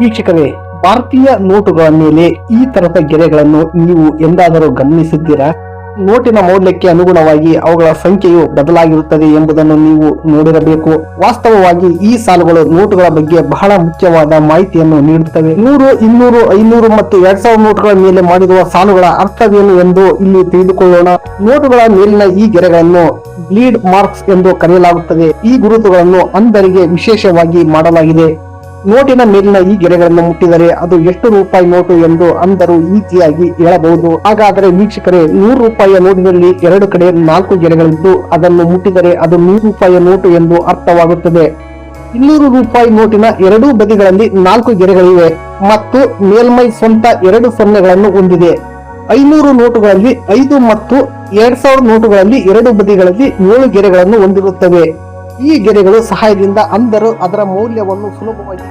ವೀಕ್ಷಕರೇ, ಭಾರತೀಯ ನೋಟುಗಳ ಮೇಲೆ ಈ ತರದ ಗೆರೆಗಳನ್ನು ನೀವು ಎಂದಾದರೂ ಗಮನಿಸಿದ್ದೀರಾ? ನೋಟಿನ ಮೌಲ್ಯಕ್ಕೆ ಅನುಗುಣವಾಗಿ ಅವುಗಳ ಸಂಖ್ಯೆಯು ಬದಲಾಗಿರುತ್ತದೆ ಎಂಬುದನ್ನು ನೀವು ನೋಡಿರಬೇಕು. ವಾಸ್ತವವಾಗಿ ಈ ಸಾಲುಗಳು ನೋಟುಗಳ ಬಗ್ಗೆ ಬಹಳ ಮುಖ್ಯವಾದ ಮಾಹಿತಿಯನ್ನು ನೀಡುತ್ತವೆ. 100, 200, 500 ಮತ್ತು 2000 ನೋಟುಗಳ ಮೇಲೆ ಮಾಡಿರುವ ಸಾಲುಗಳ ಅರ್ಥವೇನು ಎಂದು ಇಲ್ಲಿ ತಿಳಿದುಕೊಳ್ಳೋಣ. ನೋಟುಗಳ ಮೇಲಿನ ಈ ಗೆರೆಗಳನ್ನು ಬ್ಲೀಡ್ ಮಾರ್ಕ್ಸ್ ಎಂದು ಕರೆಯಲಾಗುತ್ತದೆ. ಈ ಗುರುತುಗಳನ್ನು ಅಂಧರಿಗೆ ವಿಶೇಷವಾಗಿ ಮಾಡಲಾಗಿದೆ. ನೋಟಿನ ಮೇಲಿನ ಈ ಗೆರೆಗಳನ್ನು ಮುಟ್ಟಿದರೆ ಅದು ಎಷ್ಟು ರೂಪಾಯಿ ನೋಟು ಎಂದು ಅಂಧರು ಈಸಿಯಾಗಿ ಹೇಳಬಹುದು. ಹಾಗಾದರೆ ವೀಕ್ಷಕರೇ, 100 ರೂಪಾಯಿಯ ನೋಟಿನಲ್ಲಿ 2 ಕಡೆ 4 ಗೆರೆಗಳಿದ್ದು ಅದನ್ನು ಮುಟ್ಟಿದರೆ ಅದು 100 ರೂಪಾಯಿಯ ನೋಟು ಎಂದು ಅರ್ಥವಾಗುತ್ತದೆ. 200 ರೂಪಾಯಿ ನೋಟಿನ ಎರಡೂ ಬದಿಗಳಲ್ಲಿ 4 ಗೆರೆಗಳಿವೆ ಮತ್ತು ಮೇಲ್ಮೈ ಸ್ವಂತ 2 ಸೊನ್ನೆಗಳನ್ನು ಹೊಂದಿದೆ. 500 ನೋಟುಗಳಲ್ಲಿ 5 ಮತ್ತು 2000 ನೋಟುಗಳಲ್ಲಿ 2 ಬದಿಗಳಲ್ಲಿ 7 ಗೆರೆಗಳನ್ನು ಹೊಂದಿರುತ್ತವೆ. ಈ ಗೆರೆಗಳು ಸಹಾಯದಿಂದ ಅಂಧರು ಅದರ ಮೌಲ್ಯವನ್ನು ಸುಲಭವಾಗಿ